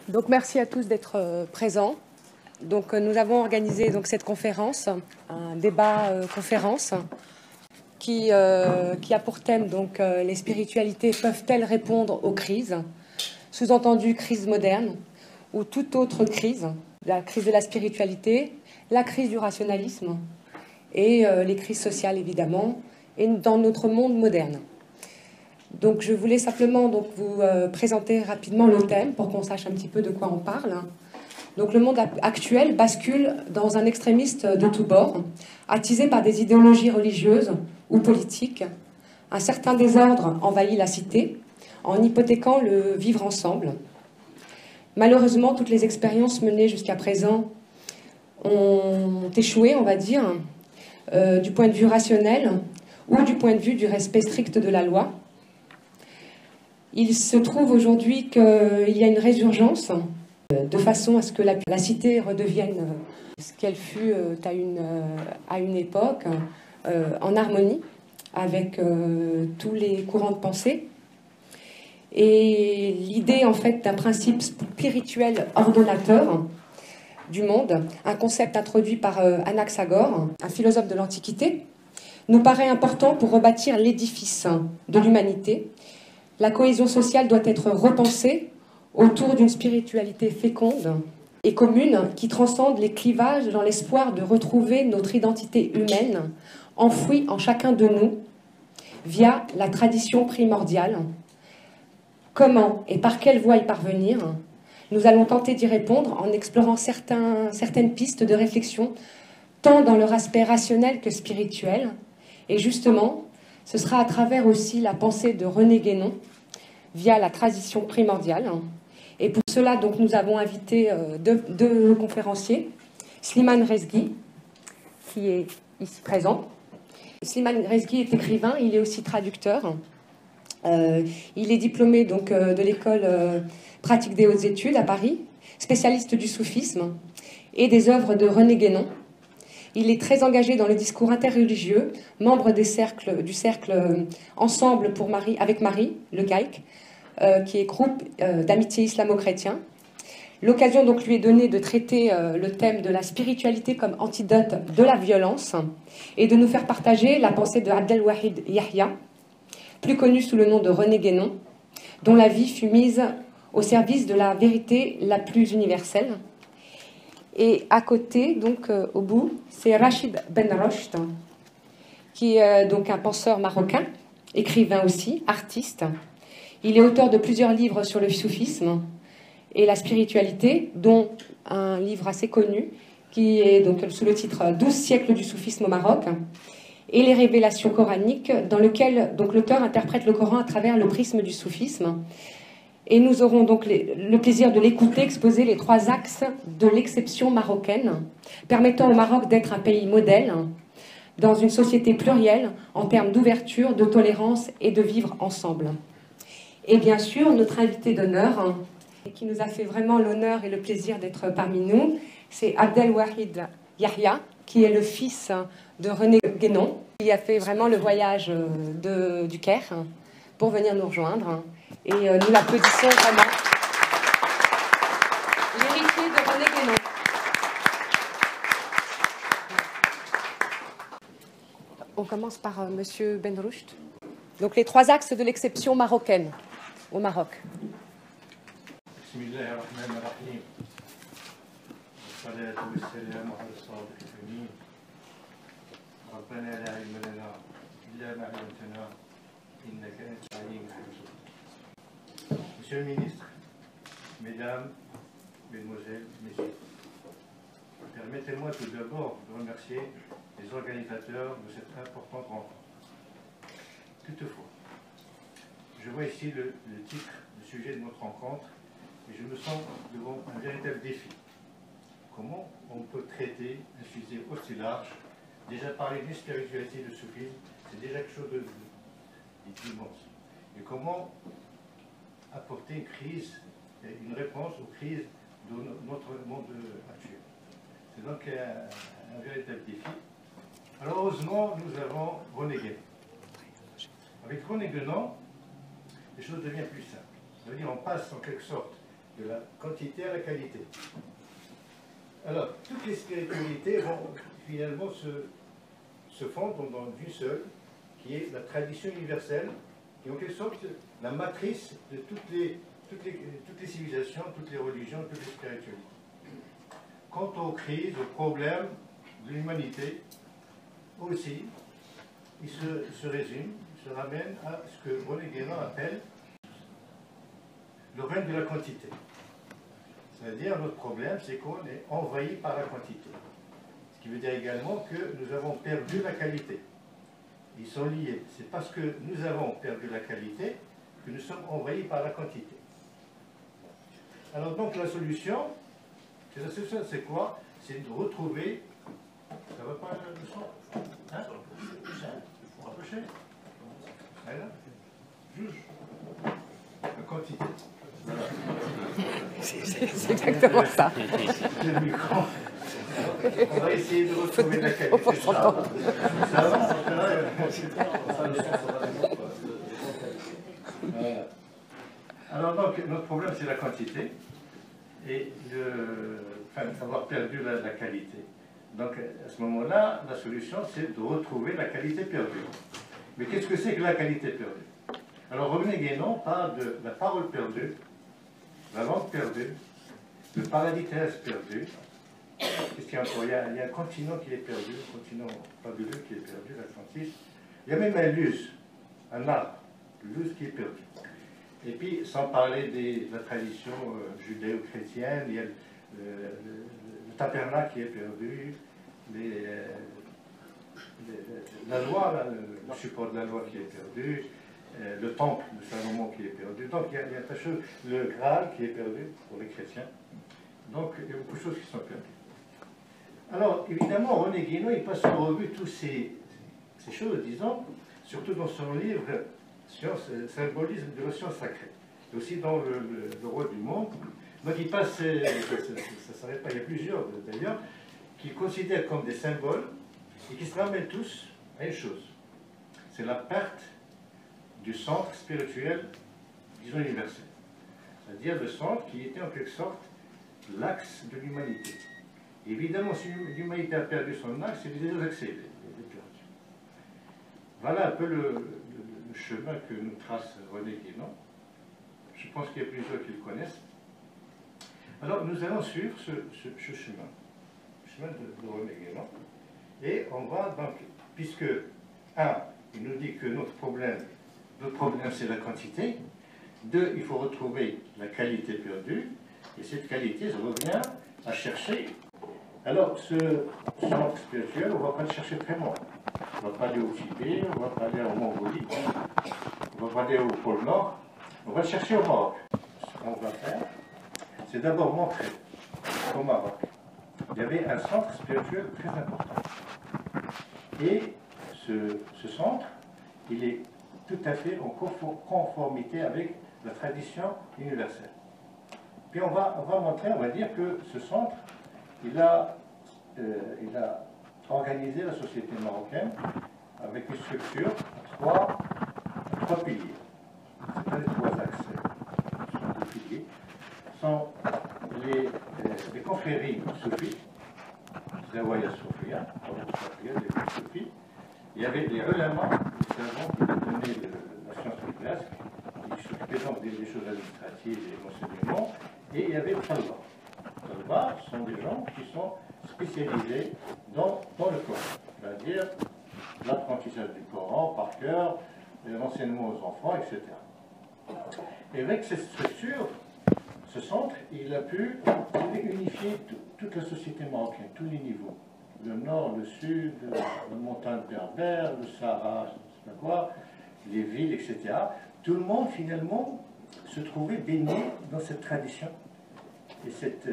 Donc merci à tous d'être présents. Donc nous avons organisé donc cette conférence, un débat conférence qui a pour thème donc les spiritualités peuvent-elles répondre aux crises, sous-entendu crise moderne ou toute autre crise, la crise de la spiritualité, la crise du rationalisme et les crises sociales évidemment, et dans notre monde moderne. Donc je voulais simplement donc, vous présenter rapidement le thème pour qu'on sache un petit peu de quoi on parle. Donc le monde actuel bascule dans un extrémiste de tous bords, attisé par des idéologies religieuses ou politiques. Un certain désordre envahit la cité en hypothéquant le vivre ensemble. Malheureusement, toutes les expériences menées jusqu'à présent ont échoué, on va dire, du point de vue rationnel ou du point de vue du respect strict de la loi. Il se trouve aujourd'hui qu'il y a une résurgence de façon à ce que la cité redevienne ce qu'elle fut à une époque, en harmonie avec tous les courants de pensée. Et l'idée en fait d'un principe spirituel ordonnateur du monde, un concept introduit par Anaxagore, un philosophe de l'Antiquité, nous paraît important pour rebâtir l'édifice de l'humanité. La cohésion sociale doit être repensée autour d'une spiritualité féconde et commune qui transcende les clivages dans l'espoir de retrouver notre identité humaine enfouie en chacun de nous via la tradition primordiale. Comment et par quelle voie y parvenir? Nous allons tenter d'y répondre en explorant certaines pistes de réflexion, tant dans leur aspect rationnel que spirituel. Et justement, ce sera à travers aussi la pensée de René Guénon, via la tradition primordiale. Et pour cela, donc, nous avons invité deux conférenciers, Slimane Rezghi, qui est ici présent. Slimane Rezghi est écrivain, il est aussi traducteur. Il est diplômé donc, de l'école pratique des hautes études à Paris, spécialiste du soufisme et des œuvres de René Guénon. Il est très engagé dans le discours interreligieux, membre du cercle Ensemble pour Marie, avec Marie, le GAIC, qui est groupe d'amitié islamo-chrétien. L'occasion donc lui est donnée de traiter le thème de la spiritualité comme antidote de la violence et de nous faire partager la pensée de Abdelwahid Yahya, plus connu sous le nom de René Guénon, dont la vie fut mise au service de la vérité la plus universelle. Et à côté, donc au bout, c'est Rachid Ben Rocht, qui est donc un penseur marocain, écrivain aussi, artiste. Il est auteur de plusieurs livres sur le soufisme et la spiritualité, dont un livre assez connu, qui est donc sous le titre « 12 siècles du soufisme au Maroc », et les révélations coraniques, dans lequel donc l'auteur interprète le Coran à travers le prisme du soufisme. Et nous aurons donc le plaisir de l'écouter exposer les trois axes de l'exception marocaine, permettant au Maroc d'être un pays modèle dans une société plurielle en termes d'ouverture, de tolérance et de vivre ensemble. Et bien sûr, notre invité d'honneur, qui nous a fait vraiment l'honneur et le plaisir d'être parmi nous, c'est Abdelwahid Yahya, qui est le fils de René Guénon, qui a fait vraiment le voyage du Caire pour venir nous rejoindre. Et nous l'applaudissons vraiment. L'héritier de René Guénon. On commence par Monsieur Ben Rocht. Donc les trois axes de l'exception marocaine au Maroc. Monsieur le ministre, mesdames, mesdemoiselles, messieurs, permettez-moi tout d'abord de remercier les organisateurs de cette importante rencontre. Toutefois, je vois ici le titre du sujet de notre rencontre et je me sens devant un véritable défi. Comment on peut traiter un sujet aussi large? Déjà parler de spiritualité, de soufisme, c'est déjà quelque chose d'immense. Et comment apporter une réponse aux crises de notre monde actuel? C'est donc un véritable défi. Alors heureusement, nous avons René Guénon. Avec René Guénon, les choses deviennent plus simples. Ça veut dire on passe en quelque sorte de la quantité à la qualité. Alors, toutes les spiritualités vont finalement se fondent dans une seule, qui est la tradition universelle, qui est en quelque sorte la matrice de toutes les civilisations, toutes les religions, toutes les spiritualités. Quant aux crises, aux problèmes de l'humanité, aussi, il se résume, il se ramène à ce que René Guénon appelle le règne de la quantité. C'est-à-dire, notre problème, c'est qu'on est envahi par la quantité. Ce qui veut dire également que nous avons perdu la qualité. Ils sont liés. C'est parce que nous avons perdu la qualité que nous sommes envahis par la quantité. Alors donc la solution, c'est quoi? C'est de retrouver... Ça va pas le son? Hein? Faut rapprocher. Voilà. Juge. La quantité. Voilà. C'est exactement ça. Le micro. On va essayer de retrouver la qualité. Ça va? Alors donc, notre problème, c'est la quantité et avoir perdu la qualité. Donc, à ce moment-là, la solution, c'est de retrouver la qualité perdue. Mais qu'est-ce que c'est que la qualité perdue? Alors, René Guénon parle de la parole perdue, la langue perdue, le paradis terrestre perdu. Qu'est-ce qu'il y a encore? Il y a un continent qui est perdu, un continent fabuleux qui est perdu, l'Atlantis. Il y a même un luz, un arbre, le luz qui est perdu. Et puis, sans parler de la tradition judéo-chrétienne, il y a le tabernacle qui est perdu, la loi, là, le support de la loi qui est perdu, le temple de Salomon qui est perdu. Donc, il y a un tas de choses, le Graal qui est perdu pour les chrétiens. Donc, il y a beaucoup de choses qui sont perdues. Alors, évidemment, René Guénon, il passe en revue toutes ces choses, disons, surtout dans son livre Science, symbolisme de la science sacrée, et aussi dans le rôle du monde. Donc il passe, ça ne s'arrête pas, il y a plusieurs d'ailleurs, qu'il considère comme des symboles et qui se ramènent tous à une chose. C'est la perte du centre spirituel, disons universel. C'est-à-dire le centre qui était en quelque sorte l'axe de l'humanité. Évidemment, si l'humanité a perdu son axe, c'est les accès, les perdu. Voilà un peu le chemin que nous trace René Guénon. Je pense qu'il y a plusieurs qui le connaissent. Alors, nous allons suivre ce chemin, le chemin de René Guénon. Et on va donc, puisque, il nous dit que notre problème c'est la quantité. 2, il faut retrouver la qualité perdue. Et cette qualité, ça revient à chercher. Alors, ce centre spirituel, on ne va pas le chercher très loin. On ne va pas aller au Tibet, on ne va pas aller en Mongolie, on ne va pas aller au pôle Nord, on va le chercher au Maroc. Ce qu'on va faire, c'est d'abord montrer qu'au Maroc, il y avait un centre spirituel très important. Et ce centre, il est tout à fait en conformité avec la tradition universelle. Puis on va montrer, on va dire que ce centre, il a organisé la société marocaine avec une structure à trois piliers. Ce pas les trois axes, ce sont des piliers. Ce sont les confréries soufis, Zawaya Soufia, les soufis. Il y avait les ulama, les savants qui donnaient la science classique, qui s'occupaient donc des choses administratives et des enseignements, et il y avait le talba. Les talba sont des gens qui sont spécialisés dans le Coran, c'est-à-dire l'apprentissage du Coran par cœur, l'enseignement aux enfants, etc. Et avec cette structure, ce centre, il a pu unifier toute la société marocaine, tous les niveaux. Le nord, le sud, la montagne berbère, le Sahara, je ne sais pas quoi, les villes, etc. Tout le monde, finalement, se trouvait baigné dans cette tradition et cette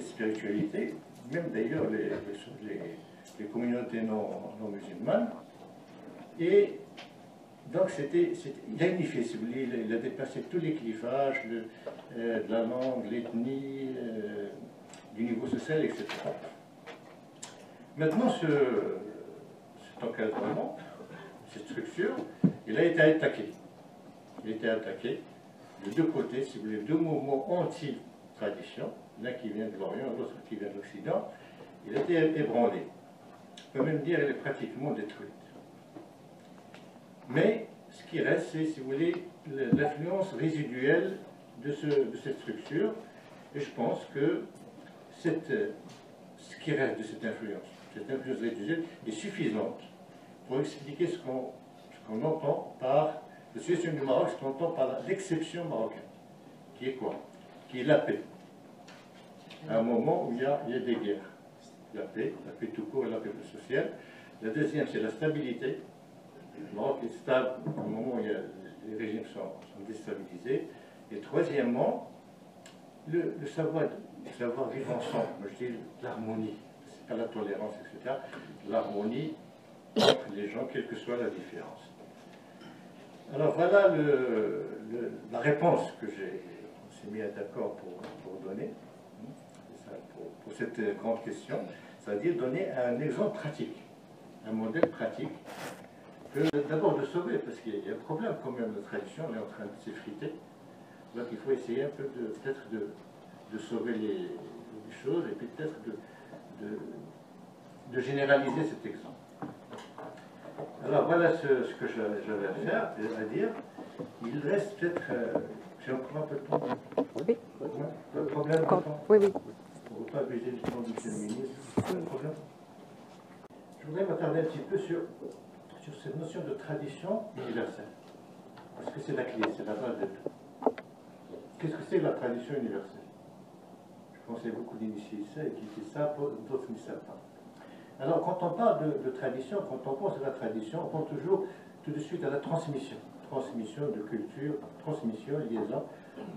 spiritualité. Même d'ailleurs les communautés non musulmanes. Et donc il a unifié, si vous voulez, il a dépassé tous les clivages de la langue, l'ethnie, du niveau social, etc. Maintenant, cet encadrement, cette structure, il a été attaqué. Il a été attaqué de deux côtés, si vous voulez, deux mouvements anti-tradition, l'un qui vient de l'Orient, l'autre qui vient de l'Occident. Il a été ébranlé. On peut même dire qu'elle est pratiquement détruite. Mais ce qui reste, c'est, si vous voulez, l'influence résiduelle de cette structure. Et je pense que ce qui reste de cette influence résiduelle, est suffisante pour expliquer ce qu'on entend par la situation du Maroc, ce qu'on entend par l'exception marocaine. Qui est quoi? Qui est la paix. À un moment où il y a des guerres. La paix tout court et la paix sociale. La deuxième, c'est la stabilité. Le Maroc est stable au moment où les régimes sont déstabilisés. Et troisièmement, le savoir vivre ensemble. Moi, je dis l'harmonie. C'est pas la tolérance, etc. L'harmonie entre les gens, quelle que soit la différence. Alors voilà la réponse que on s'est mis d'accord pour donner. Pour cette grande question, c'est-à-dire donner un exemple pratique, un modèle pratique, que d'abord de sauver, parce qu'il y a un problème quand même, la tradition, elle est en train de s'effriter, donc il faut essayer un peu peut-être de sauver les choses, et puis peut-être de généraliser cet exemple. Alors voilà ce que j'avais à dire. Il reste peut-être... j'ai encore un peu de temps. Oui. Pas de problème de temps. Oui, oui. Pour ne pas abuser du temps du Monsieur le ministre. Pas de problème. Je voudrais m'attarder un petit peu sur cette notion de tradition universelle. Parce que c'est la clé, c'est la base de tout. Qu'est-ce que c'est la tradition universelle? Je pense qu'il y a beaucoup d'initiés ici qui savent, d'autres ne savent pas. Alors, quand on parle de tradition, quand on pense à la tradition, on pense toujours tout de suite à la transmission. Transmission de culture, transmission, liaison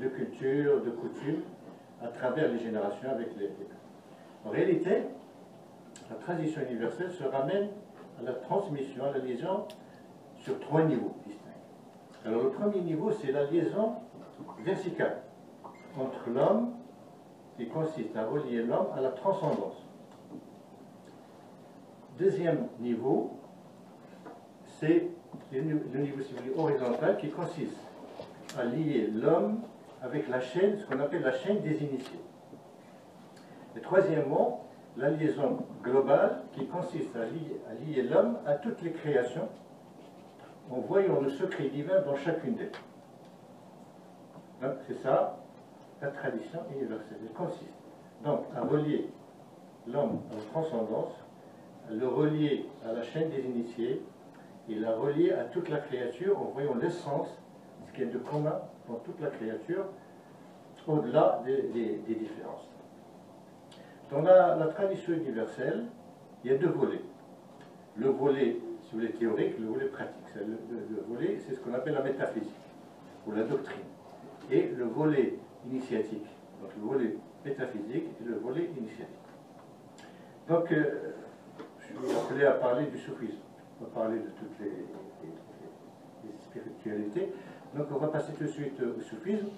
de culture, de coutumes, à travers les générations avec les peuples. En réalité, la tradition universelle se ramène à la transmission, à la liaison sur trois niveaux distincts. Alors, le premier niveau, c'est la liaison verticale entre l'homme, qui consiste à relier l'homme à la transcendance. Deuxième niveau, c'est le niveau horizontal qui consiste à lier l'homme avec la chaîne, ce qu'on appelle la chaîne des initiés. Et troisièmement, la liaison globale qui consiste à lier l'homme à toutes les créations en voyant le secret divin dans chacune d'elles. Donc c'est ça, la tradition universelle. Elle consiste donc à relier l'homme à la transcendance, à le relier à la chaîne des initiés et la relier à toute la créature en voyant l'essence, ce qui est de commun dans toute la créature, au-delà des différences. Dans la tradition universelle, il y a deux volets. Le volet, si vous voulez, théorique, le volet pratique. Le volet, c'est ce qu'on appelle la métaphysique, ou la doctrine. Et le volet initiatique. Donc le volet métaphysique et le volet initiatique. Donc, je suis appelé à parler du soufisme. On va parler de toutes les spiritualités. Donc on va passer tout de suite au soufisme.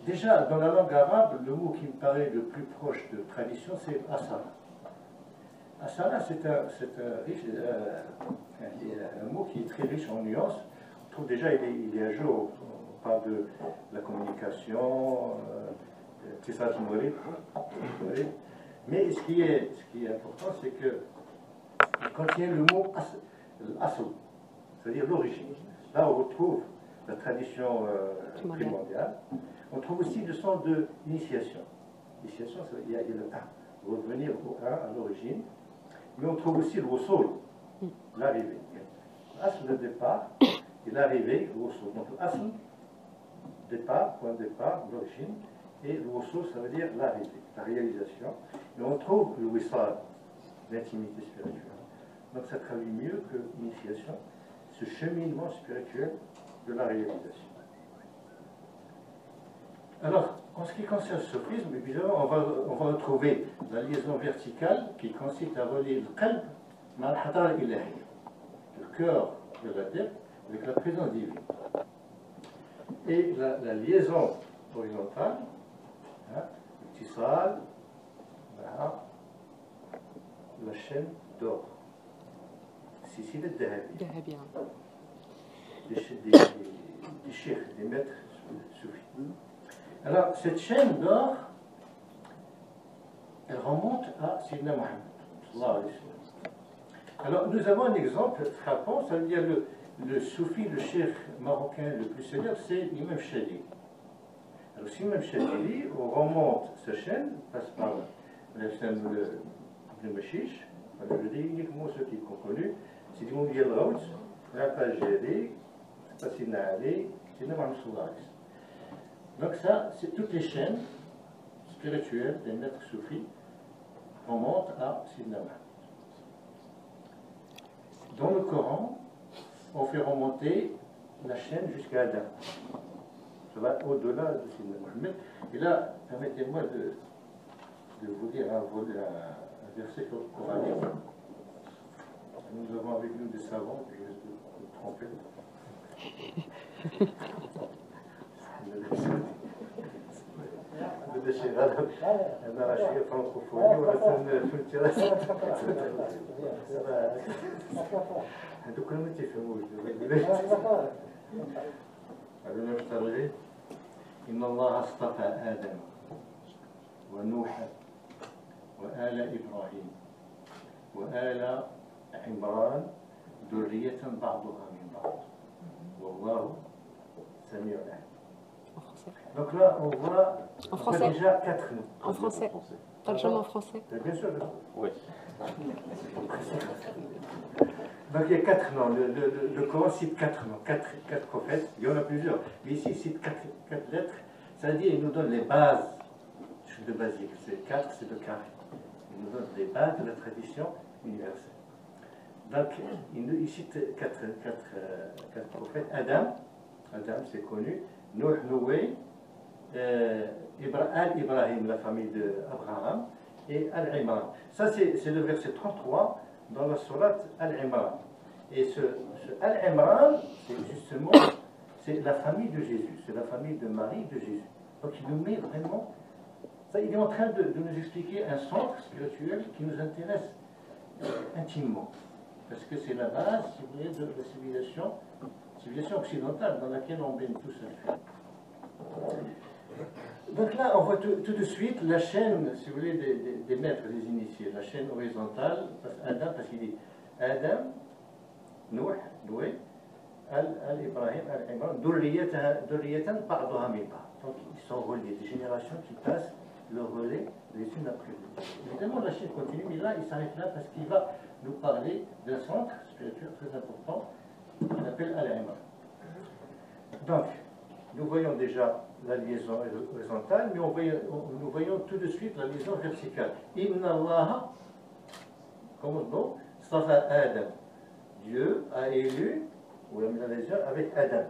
Déjà, dans la langue arabe, le mot qui me paraît le plus proche de tradition, c'est asara. Asara, c'est un mot qui est très riche en nuances. On trouve déjà, il est à jour. On parle de la communication, mais ce qui est important, c'est que quand il y a le mot asl, c'est-à-dire l'origine, là on retrouve la tradition primordiale. On trouve aussi le sens de l'initiation. L'initiation, il y a le 1, revenir au 1 à l'origine. Mais on trouve aussi le wassoul, l'arrivée. Asl, le départ, et l'arrivée, le wassoul. Donc asl, départ, point de départ, l'origine, et le wassoul, ça veut dire l'arrivée, la réalisation. Et on trouve le wissal, l'intimité spirituelle. Donc ça traduit mieux que l'initiation, ce cheminement spirituel de la réalisation. Alors, en ce qui concerne le soufisme, évidemment, on va retrouver la liaison verticale qui consiste à relier le qalb à al-hadar ilahi, le cœur de la tête avec la présence divine. Et la liaison horizontale, l'ittisal, la chaîne d'or. Sicile Dahabi. Des chefs, des maîtres soufis. Alors, cette chaîne d'or, elle remonte à Sayyidina Mohammed. Alors, nous avons un exemple frappant, ça veut dire le soufi, le cheikh marocain le plus célèbre, c'est l'imam Shadili. Alors, si l'imam Shadili, on remonte sa chaîne, passe par l'Islam de Machiche, je dis uniquement ceux qui sont connus, c'est du monde Yalraout, la page Jadili, c'est pas Sidna Ali, c'est Mohammed sallallahu alayhi wa sallam. Donc ça, c'est toutes les chaînes spirituelles des maîtres soufis remontent à Sidna Mohammed. Dans le Coran, on fait remonter la chaîne jusqu'à Adam. Ça va au-delà de Sidna Mohammed. Et là, permettez-moi de vous dire un verset coranique. Nous avons avec nous des savants, je vais me tromper. هذا شيء غلط انا راه شويه فرنكوفوني ولا فهمتي هذوك ما تيفهموش هذا نفترض ان الله اصطفى ادم ونوحا وآل ابراهيم وآل عمران ذرية بعضها من بعض والله سميع عليم. Donc là, on voit déjà 4 noms. En français. Tarjama en français. Bien sûr. Oui. Donc il y a 4 noms. Le Coran cite 4 noms, 4 prophètes. Il y en a plusieurs. Mais ici, il cite 4 lettres. C'est-à-dire, il nous donne les bases de basique. C'est 4, c'est le carré. Il nous donne les bases de la tradition universelle. Donc, il cite 4 prophètes. Adam, c'est connu. Nuh, Noé, Al-Ibrahim, la famille d'Abraham, et Al-Imran. Ça, c'est le verset 33 dans la sourate Al-Imran. Et ce Al-Imran, c'est la famille de Jésus, c'est la famille de Marie de Jésus. Donc il nous met vraiment, ça, il est en train de nous expliquer un centre spirituel qui nous intéresse intimement. Parce que c'est la base, si vous voulez, de la civilisation occidentale dans laquelle on baigne tous à faire. Donc là, on voit tout de suite la chaîne, si vous voulez, des maîtres, des initiés, la chaîne horizontale, parce qu'il dit Adam, Noé, Al-Ibrahim, Al-Imran, Durriyatan ba'daha min ba'd. Donc ils sont reliés, des générations qui passent le relais les unes après les autres. Évidemment, la chaîne continue, mais là, il s'arrête là parce qu'il va nous parler d'un centre spirituel très important qu'on appelle Al-Imran. Donc, nous voyons déjà la liaison horizontale, mais nous voyons tout de suite la liaison verticale. Inna Allah, commence Safa Adam. Dieu a élu, ou la liaison avec Adam.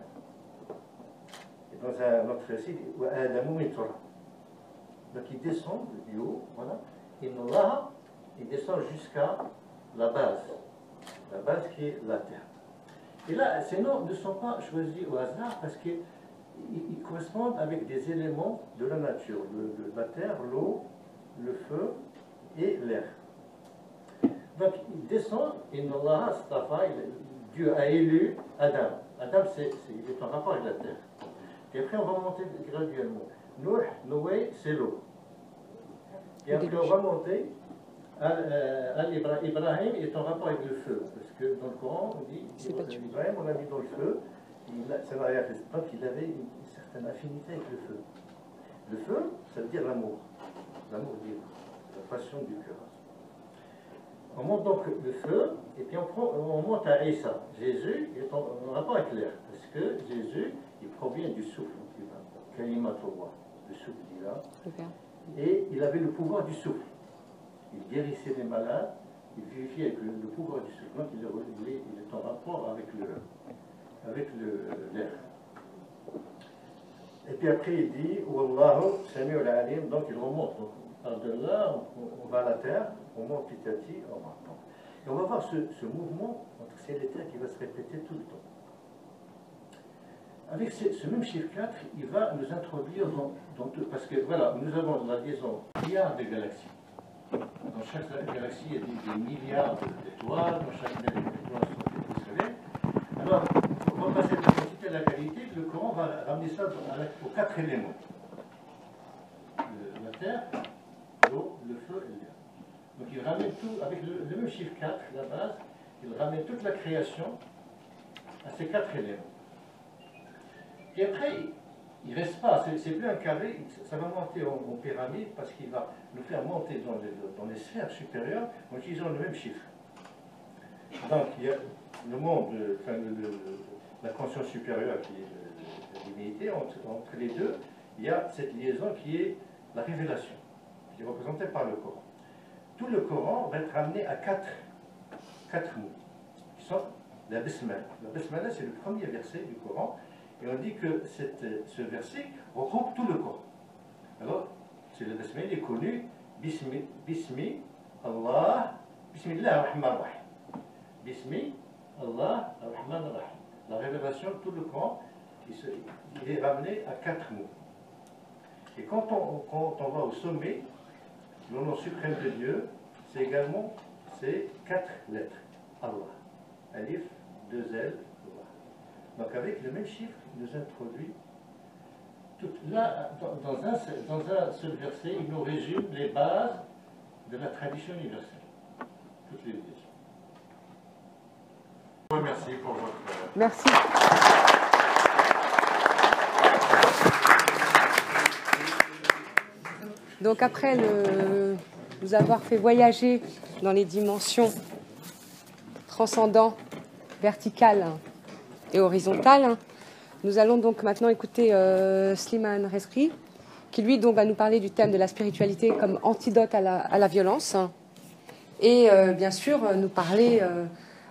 Et dans un autre verset, wa Adamu min turab. Donc il descend du haut, voilà. Inna Allah, il descend jusqu'à la base qui est la terre. Et là, ces noms ne sont pas choisis au hasard parce qu'ils correspondent avec des éléments de la nature, la terre, l'eau, le feu et l'air. Donc il descend, Inna Allah astafa, Dieu a élu Adam. Adam, il est en rapport avec la terre. Et après, on va monter graduellement. Noé, c'est l'eau. Et après, on va monter. Ibrahim est en rapport avec le feu, parce que dans le Coran, on dit Ibrahim, on l'a mis dans le feu, ça n'a rien fait. Donc il avait une certaine affinité avec le feu. Le feu, ça veut dire l'amour libre, la passion du cœur. On monte donc le feu, et puis on monte à Isa. Jésus est en rapport avec l'air, parce que Jésus, il provient du souffle divin, Kalimatullah, le souffle divin, et il avait le pouvoir du souffle. Il guérissait les malades, il vivait avec le pouvoir du souffle. Donc il est en rapport avec l'air. Et puis après il dit Wallahu Sami'ul Alim, donc il remonte. Donc par-delà, on va à la terre, on monte petit à petit, on va. Et on va voir ce mouvement entre ciel et terre qui va se répéter tout le temps. Avec ce même chiffre 4, il va nous introduire dans tout. Parce que voilà, nous avons la liaison milliards de galaxies. Dans chaque galaxie, il y a des milliards d'étoiles, dans chaque étoile sont des soleils. Alors, on va passer petit à à la qualité, le Coran va ramener ça aux 4 éléments. La terre, l'eau, le feu et l'air. Donc il ramène tout, avec le même chiffre 4, la base, il ramène toute la création à ces 4 éléments. Et après, il ne reste pas, c'est plus un carré, ça va monter en pyramide parce qu'il va nous faire monter dans les sphères supérieures en utilisant le même chiffre. Donc il y a le monde, la conscience supérieure qui est la divinité, entre les deux, il y a cette liaison qui est la révélation, qui est représentée par le Coran. Tout le Coran va être ramené à quatre mots, qui sont la Bismillah. La Bismillah, c'est le premier verset du Coran, et on dit que ce verset regroupe tout le Coran. Alors, c'est le Bismillah, il est connu, Bismillah ar-Rahman ar-Rahim. Bismillah ar-Rahman ar-Rahim. La révélation de tout le Coran, il est ramené à 4 mots. Et quand on va au sommet, le nom suprême de Dieu, c'est également ces 4 lettres. Allah. Alif, 2 L, Allah. Donc avec le même chiffre, il nous introduit. Là, dans un seul verset, il nous résume les bases de la tradition universelle. Toutes les religions. Merci pour votre... Merci. Donc après nous avoir fait voyager dans les dimensions transcendantes, verticales et horizontales, nous allons donc maintenant écouter Slimane Rezki, qui lui donc va nous parler du thème de la spiritualité comme antidote à la violence, et bien sûr nous parler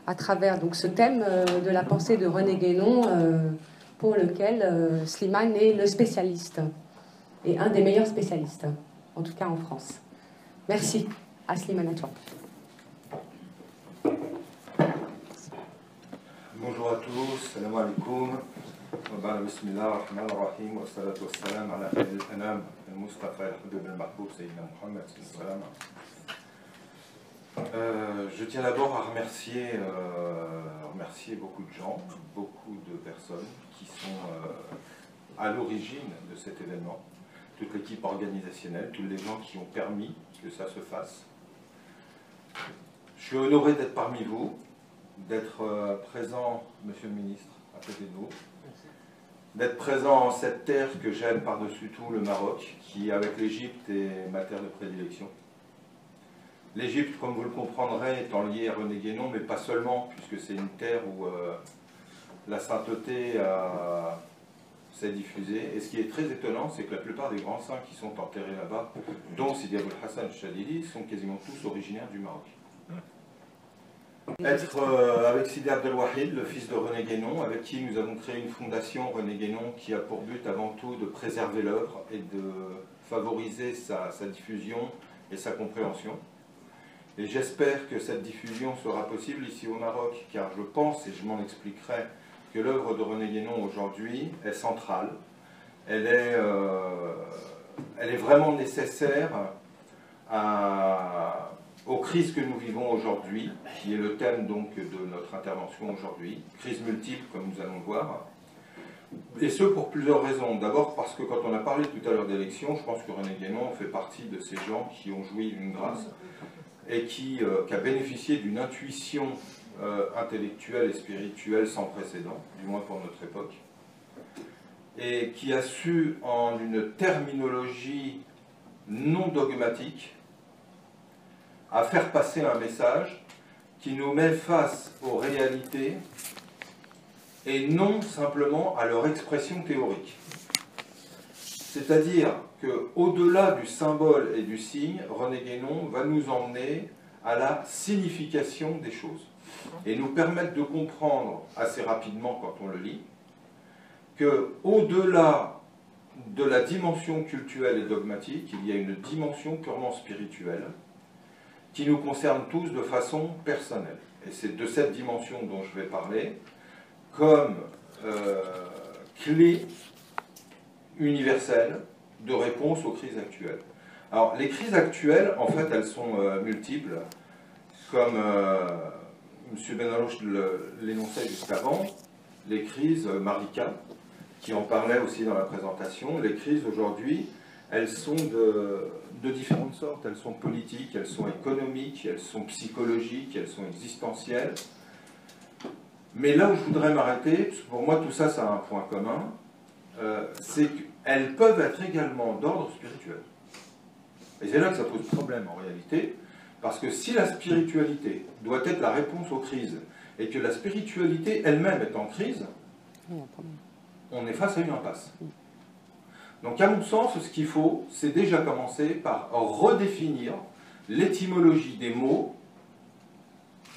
à travers donc ce thème de la pensée de René Guénon, pour lequel Slimane est le spécialiste, et un des meilleurs spécialistes, en tout cas en France. Merci. À Slimane, à toi. Bonjour à tous, salam alaikum. Bismillah ar-Rahman ar-Rahim, wa salatu wa salam ala al-anam, al-Mustafa al-Habib al-Mahboub, Sayyidina Muhammad, salam. Je tiens d'abord à remercier beaucoup de gens, beaucoup de personnes qui sont à l'origine de cet événement, toute l'équipe organisationnelle, tous les gens qui ont permis que ça se fasse. Je suis honoré d'être parmi vous, d'être présent, Monsieur le Ministre, à côté de vous, d'être présent en cette terre que j'aime par-dessus tout, le Maroc, qui, avec l'Égypte, est ma terre de prédilection. L'Égypte, comme vous le comprendrez, étant liée à René Guénon, mais pas seulement, puisque c'est une terre où la sainteté s'est diffusée. Et ce qui est très étonnant, c'est que la plupart des grands saints qui sont enterrés là-bas, dont Sidi Abou Hassan al-Chadili, sont quasiment tous originaires du Maroc. Être avec Sidi Abdel Wahid, le fils de René Guénon, avec qui nous avons créé une fondation, René Guénon, qui a pour but avant tout de préserver l'œuvre et de favoriser sa diffusion et sa compréhension. Et j'espère que cette diffusion sera possible ici au Maroc, car je pense, et je m'en expliquerai, que l'œuvre de René Guénon aujourd'hui est centrale. Elle est vraiment nécessaire aux crises que nous vivons aujourd'hui, qui est le thème donc de notre intervention aujourd'hui, crises multiples comme nous allons le voir, et ce pour plusieurs raisons. D'abord parce que quand on a parlé tout à l'heure d'élection, je pense que René Guénon fait partie de ces gens qui ont joui d'une grâce et qui a bénéficié d'une intuition intellectuelle et spirituelle sans précédent, du moins pour notre époque, et qui a su, en une terminologie non dogmatique, à faire passer un message qui nous met face aux réalités et non simplement à leur expression théorique. C'est-à-dire qu'au-delà du symbole et du signe, René Guénon va nous emmener à la signification des choses et nous permettre de comprendre assez rapidement quand on le lit qu'au-delà de la dimension cultuelle et dogmatique, il y a une dimension purement spirituelle qui nous concerne tous de façon personnelle. Et c'est de cette dimension dont je vais parler comme clé universelle de réponse aux crises actuelles. Alors, les crises actuelles, en fait, elles sont multiples, comme M. Benalouche l'énonçait juste avant. les crises, Marika, qui en parlait aussi dans la présentation, les crises aujourd'hui, elles sont de différentes sortes. Elles sont politiques, elles sont économiques, elles sont psychologiques, elles sont existentielles. Mais là où je voudrais m'arrêter, parce que pour moi tout ça, ça a un point commun, c'est qu'elles peuvent être également d'ordre spirituel. Et c'est là que ça pose problème en réalité, parce que si la spiritualité doit être la réponse aux crises, et que la spiritualité elle-même est en crise, on est face à une impasse. Donc à mon sens, ce qu'il faut, c'est déjà commencer par redéfinir l'étymologie des mots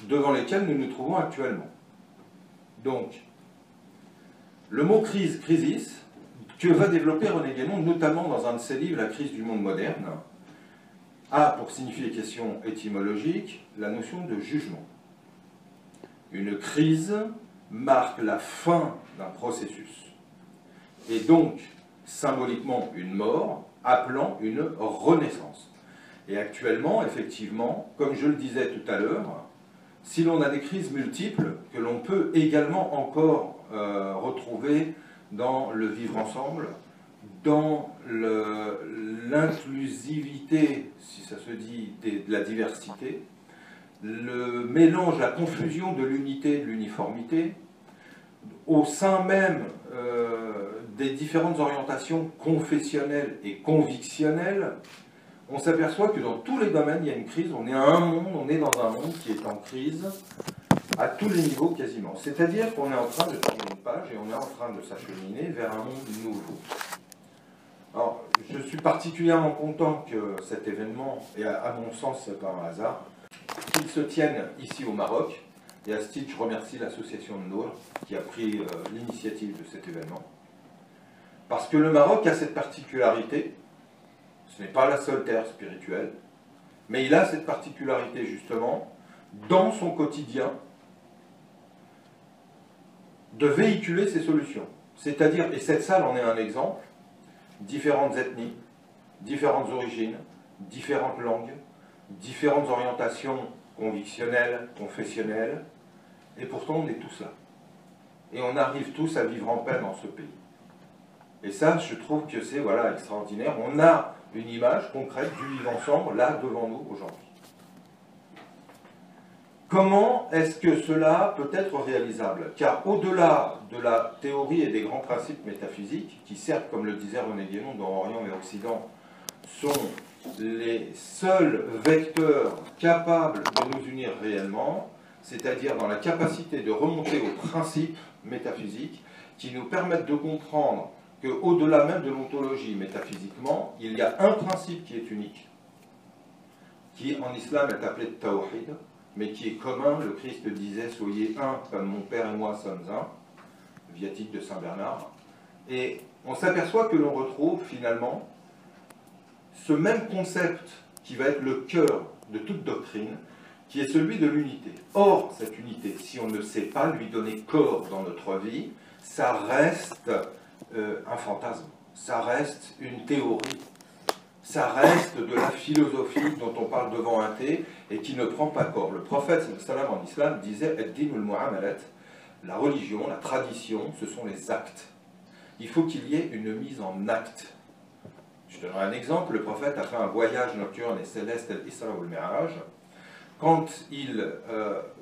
devant lesquels nous nous trouvons actuellement. Donc, le mot crise, crisis, que va développer René Guénon, notamment dans un de ses livres, La crise du monde moderne, a, pour signification étymologique, la notion de jugement. Une crise marque la fin d'un processus, et donc, symboliquement, une mort, appelant une renaissance. Et actuellement, effectivement, comme je le disais tout à l'heure, si l'on a des crises multiples, que l'on peut également encore retrouver dans le vivre ensemble, dans l'inclusivité, si ça se dit, de la diversité, le mélange, la confusion de l'unité et de l'uniformité, au sein même des différentes orientations confessionnelles et convictionnelles, on s'aperçoit que dans tous les domaines, il y a une crise. On est dans un monde qui est en crise à tous les niveaux quasiment. C'est-à-dire qu'on est en train de tourner une page et on est en train de s'acheminer vers un monde nouveau. Alors, je suis particulièrement content que cet événement, et à mon sens, c'est pas un hasard, qu'il se tienne ici au Maroc. Et à ce titre, je remercie l'association de Nour qui a pris l'initiative de cet événement. Parce que le Maroc a cette particularité, ce n'est pas la seule terre spirituelle, mais il a cette particularité justement, dans son quotidien, de véhiculer ses solutions. C'est-à-dire, et cette salle en est un exemple, différentes ethnies, différentes origines, différentes langues, différentes orientations convictionnelles, confessionnelles, et pourtant on est tous là. Et on arrive tous à vivre en paix dans ce pays. Et ça, je trouve que c'est voilà, extraordinaire. On a une image concrète du vivre ensemble, là, devant nous, aujourd'hui. Comment est-ce que cela peut être réalisable? Car au-delà de la théorie et des grands principes métaphysiques, qui certes, comme le disait René Guénon, dans Orient et Occident, sont les seuls vecteurs capables de nous unir réellement, c'est-à-dire dans la capacité de remonter aux principes métaphysiques qui nous permettent de comprendre qu'au-delà même de l'ontologie métaphysiquement, il y a un principe qui est unique, qui en islam est appelé tawhid, mais qui est commun. Le Christ disait « Soyez un comme mon Père et moi sommes un », viatique de Saint Bernard. Et on s'aperçoit que l'on retrouve finalement ce même concept qui va être le cœur de toute doctrine, qui est celui de l'unité. Or, cette unité, si on ne sait pas lui donner corps dans notre vie, ça reste un fantasme, ça reste une théorie, ça reste de la philosophie dont on parle devant un thé et qui ne prend pas corps. Le prophète sallam en islam disait « Ad-din ul-mu'amalat », la religion, la tradition, ce sont les actes. Il faut qu'il y ait une mise en acte. Je donnerai un exemple. Le prophète a fait un voyage nocturne et céleste, al-Isra ou al-Mi'raj. Quand il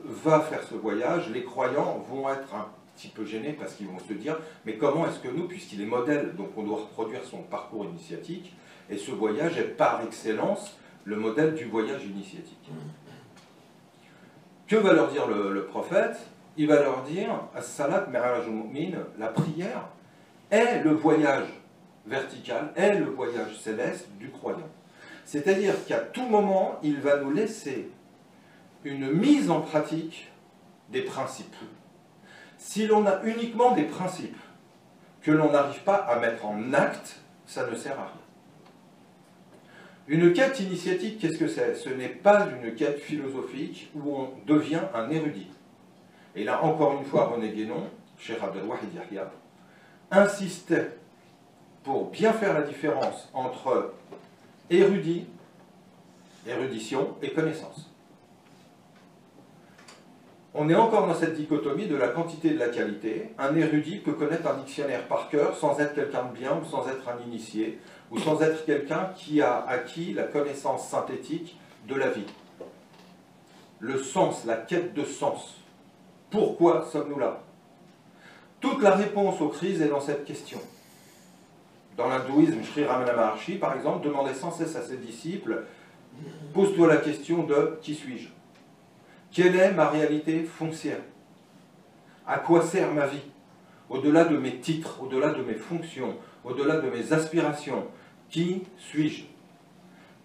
va faire ce voyage, les croyants vont être un petit peu gênés parce qu'ils vont se dire « Mais comment est-ce que nous, puisqu'il est modèle, donc on doit reproduire son parcours initiatique, et ce voyage est par excellence le modèle du voyage initiatique. » Que va leur dire le prophète? Il va leur dire « As-salat mi'rajul mu'min », la prière est le voyage vertical, est le voyage céleste du croyant. C'est-à-dire qu'à tout moment, il va nous laisser une mise en pratique des principes. Si l'on a uniquement des principes que l'on n'arrive pas à mettre en acte, ça ne sert à rien. Une quête initiatique, qu'est-ce que c'est? Ce n'est pas une quête philosophique où on devient un érudit. Et là, encore une fois, René Guénon, Cheikh Abdelwahid Yahya, insistait pour bien faire la différence entre érudition et connaissance. On est encore dans cette dichotomie de la quantité et de la qualité. Un érudit peut connaître un dictionnaire par cœur sans être quelqu'un de bien ou sans être un initié, ou sans être quelqu'un qui a acquis la connaissance synthétique de la vie. Le sens, la quête de sens. Pourquoi sommes-nous là? Toute la réponse aux crises est dans cette question. Dans l'hindouisme, Sri Ramana Maharshi, par exemple, demandait sans cesse à ses disciples, pose-toi la question de qui suis-je? Quelle est ma réalité foncière? À quoi sert ma vie? Au-delà de mes titres, au-delà de mes fonctions, au-delà de mes aspirations, qui suis-je?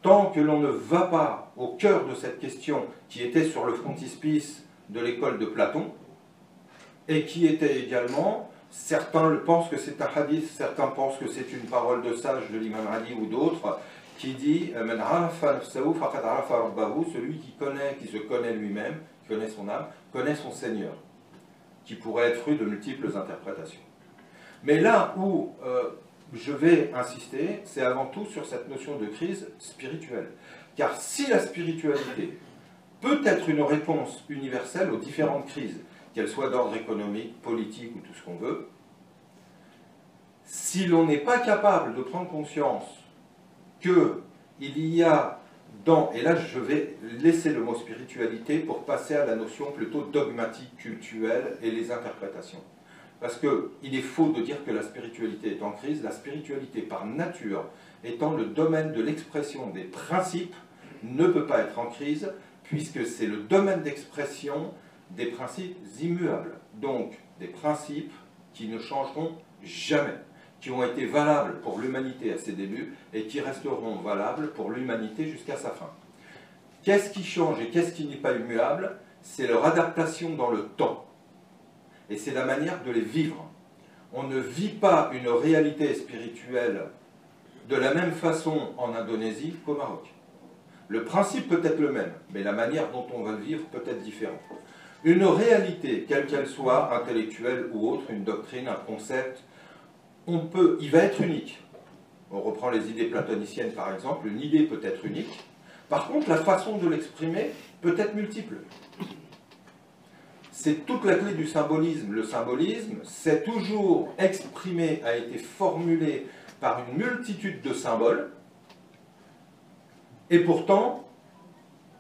Tant que l'on ne va pas au cœur de cette question qui était sur le frontispice de l'école de Platon, et qui était également, certains pensent que c'est un hadith, certains pensent que c'est une parole de sage de l'imam Ali ou d'autres, qui dit « celui qui se connaît lui-même, qui connaît son âme, connaît son Seigneur », qui pourrait être fruit de multiples interprétations. Mais là où je vais insister, c'est avant tout sur cette notion de crise spirituelle. Car si la spiritualité peut être une réponse universelle aux différentes crises, qu'elles soient d'ordre économique, politique ou tout ce qu'on veut, si l'on n'est pas capable de prendre conscience qu'il y a dans, et là je vais laisser le mot spiritualité pour passer à la notion plutôt dogmatique, cultuelle et les interprétations. Parce qu'il est faux de dire que la spiritualité est en crise. La spiritualité par nature étant le domaine de l'expression des principes ne peut pas être en crise puisque c'est le domaine d'expression des principes immuables. Donc des principes qui ne changeront jamais, qui ont été valables pour l'humanité à ses débuts et qui resteront valables pour l'humanité jusqu'à sa fin. Qu'est-ce qui change et qu'est-ce qui n'est pas immuable? C'est leur adaptation dans le temps. Et c'est la manière de les vivre. On ne vit pas une réalité spirituelle de la même façon en Indonésie qu'au Maroc. Le principe peut être le même, mais la manière dont on va le vivre peut être différente. Une réalité, quelle qu'elle soit, intellectuelle ou autre, une doctrine, un concept, il va être unique. On reprend les idées platoniciennes par exemple, une idée peut être unique. Par contre, la façon de l'exprimer peut être multiple. C'est toute la clé du symbolisme. Le symbolisme, c'est toujours exprimé, a été formulé par une multitude de symboles, et pourtant,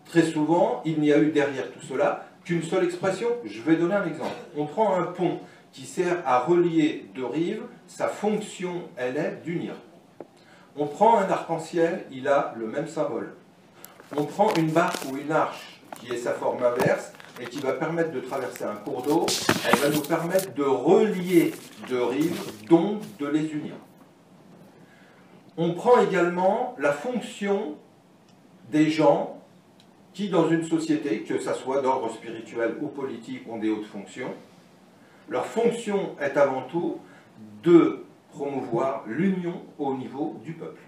très souvent, il n'y a eu derrière tout cela qu'une seule expression. Je vais donner un exemple. On prend un pont qui sert à relier deux rives, sa fonction, elle est d'unir. On prend un arc-en-ciel, il a le même symbole. On prend une barque ou une arche, qui est sa forme inverse, et qui va permettre de traverser un cours d'eau, elle va nous permettre de relier deux rives, donc de les unir. On prend également la fonction des gens qui, dans une société, que ce soit d'ordre spirituel ou politique, ont des hautes fonctions. Leur fonction est avant tout de promouvoir l'union au niveau du peuple,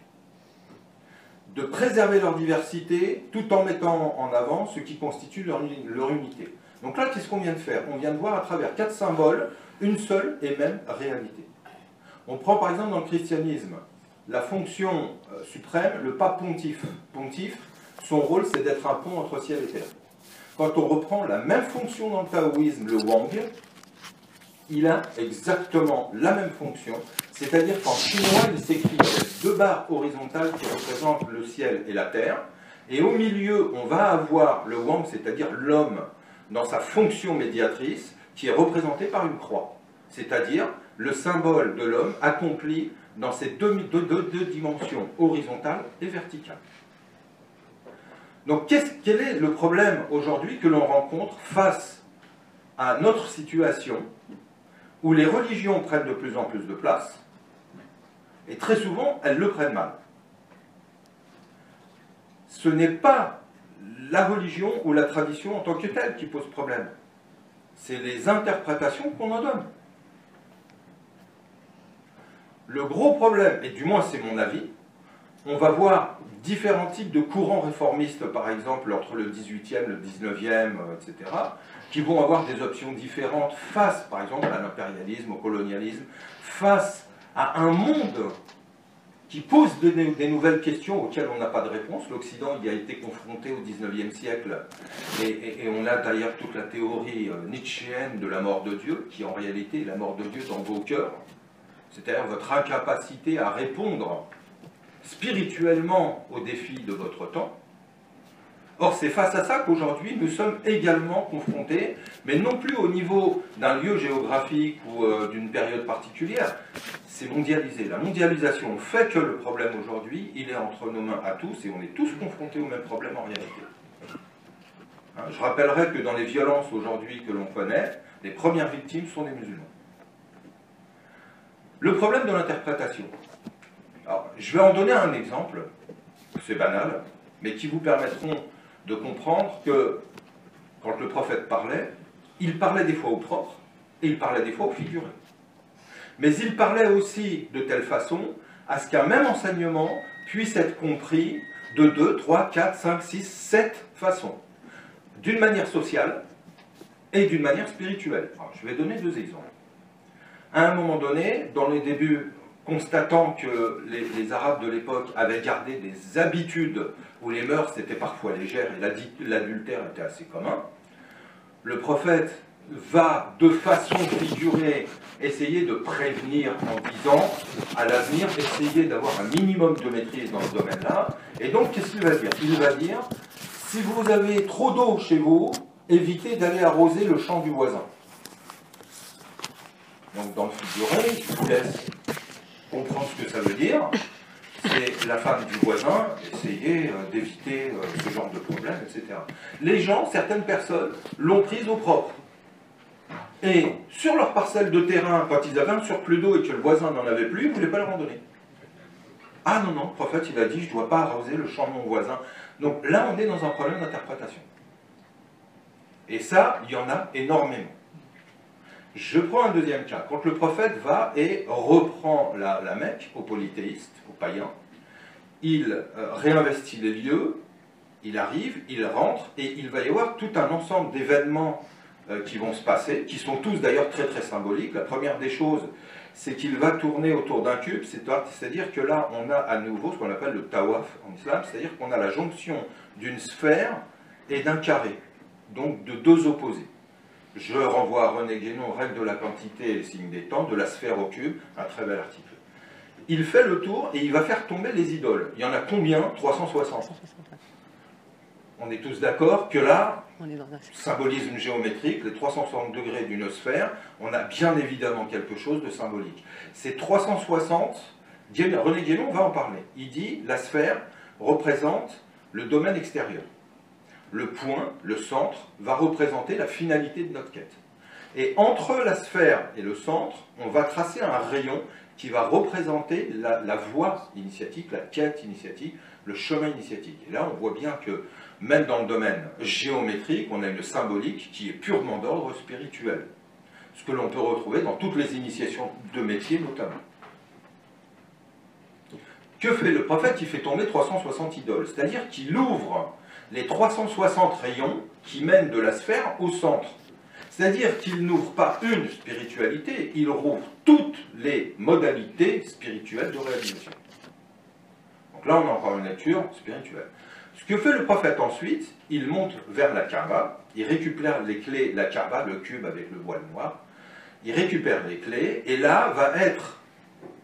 de préserver leur diversité tout en mettant en avant ce qui constitue leur unité. Donc là, qu'est-ce qu'on vient de faire? On vient de voir à travers 4 symboles une seule et même réalité. On prend par exemple dans le christianisme la fonction suprême, le pape pontife. Pontife, son rôle c'est d'être un pont entre ciel et terre. Quand on reprend la même fonction dans le taoïsme, le Wang, il a exactement la même fonction, c'est-à-dire qu'en chinois, il s'écrit avec 2 barres horizontales qui représentent le ciel et la terre, et au milieu, on va avoir le Wang, c'est-à-dire l'homme, dans sa fonction médiatrice, qui est représenté par une croix, c'est-à-dire le symbole de l'homme accompli dans ces deux dimensions, horizontales et verticales. Donc, quel est le problème aujourd'hui que l'on rencontre face à notre situation où les religions prennent de plus en plus de place, et très souvent, elles le prennent mal. Ce n'est pas la religion ou la tradition en tant que telle qui pose problème. C'est les interprétations qu'on en donne. Le gros problème, et du moins c'est mon avis, on va voir différents types de courants réformistes, par exemple, entre le 18e, le 19e, etc., qui vont avoir des options différentes face, par exemple, à l'impérialisme, au colonialisme, face à un monde qui pose des nouvelles questions auxquelles on n'a pas de réponse. L'Occident y a été confronté au XIXe siècle, et on a d'ailleurs toute la théorie nietzschéenne de la mort de Dieu, qui en réalité est la mort de Dieu dans vos cœurs, c'est-à-dire votre incapacité à répondre spirituellement aux défis de votre temps. Or, c'est face à ça qu'aujourd'hui, nous sommes également confrontés, mais non plus au niveau d'un lieu géographique ou d'une période particulière, c'est mondialisé. La mondialisation fait que le problème aujourd'hui, il est entre nos mains à tous, et on est tous confrontés au même problème en réalité. Hein, je rappellerai que dans les violences aujourd'hui que l'on connaît, les premières victimes sont les musulmans. Le problème de l'interprétation. Alors, je vais en donner un exemple, c'est banal, mais qui vous permettront de comprendre que quand le prophète parlait, il parlait des fois au propre et il parlait des fois au figuré. Mais il parlait aussi de telle façon à ce qu'un même enseignement puisse être compris de 2, 3, 4, 5, 6, 7 façons. D'une manière sociale et d'une manière spirituelle. Alors, je vais donner 2 exemples. À un moment donné, dans les débuts, constatant que les Arabes de l'époque avaient gardé des habitudes où les mœurs étaient parfois légères et l'adultère était assez commun, le prophète va de façon figurée essayer de prévenir en disant à l'avenir, essayer d'avoir un minimum de maîtrise dans ce domaine-là. Et donc, qu'est-ce qu'il va dire? Il va dire, si vous avez trop d'eau chez vous, évitez d'aller arroser le champ du voisin. Donc, dans le figuré, je vous laisse comprendre ce que ça veut dire. C'est la femme du voisin, essayer d'éviter ce genre de problème, etc. Les gens, certaines personnes, l'ont prise au propre. Et sur leur parcelle de terrain, quand ils avaient un surplus d'eau et que le voisin n'en avait plus, ils ne voulaient pas le randonner. Ah non, non, le prophète, il a dit, je ne dois pas arroser le champ de mon voisin. Donc là, on est dans un problème d'interprétation. Et ça, il y en a énormément. Je prends un deuxième cas. Quand le prophète va et reprend la Mecque aux polythéistes, aux païens, il réinvestit les lieux, il arrive, il rentre, et il va y avoir tout un ensemble d'événements qui vont se passer, qui sont tous d'ailleurs très très symboliques. La première des choses, c'est qu'il va tourner autour d'un cube, c'est-à-dire que là, on a à nouveau ce qu'on appelle le tawaf en islam, c'est-à-dire qu'on a la jonction d'une sphère et d'un carré, donc de 2 opposés. Je renvoie à René Guénon, Règle de la quantité et les signes des temps, de la sphère au cube, un très bel article. Il fait le tour et il va faire tomber les idoles. Il y en a combien? 360. On est tous d'accord que là, symbolisme géométrique, les 360 degrés d'une sphère, on a bien évidemment quelque chose de symbolique. Ces 360, René Guénon va en parler. Il dit, la sphère représente le domaine extérieur. Le point, le centre, va représenter la finalité de notre quête. Et entre la sphère et le centre, on va tracer un rayon qui va représenter la voie initiatique, la quête initiatique, le chemin initiatique. Et là, on voit bien que, même dans le domaine géométrique, on a une symbolique qui est purement d'ordre spirituel. Ce que l'on peut retrouver dans toutes les initiations de métier, notamment. Que fait le prophète? Il fait tomber 360 idoles. C'est-à-dire qu'il ouvre les 360 rayons qui mènent de la sphère au centre. C'est-à-dire qu'il n'ouvre pas une spiritualité, il rouvre toutes les modalités spirituelles de réalisation. Donc là, on a encore une lecture spirituelle. Ce que fait le prophète ensuite, il monte vers la Kaaba, il récupère les clés de la Kaaba, le cube avec le voile noir, il récupère les clés, et là va être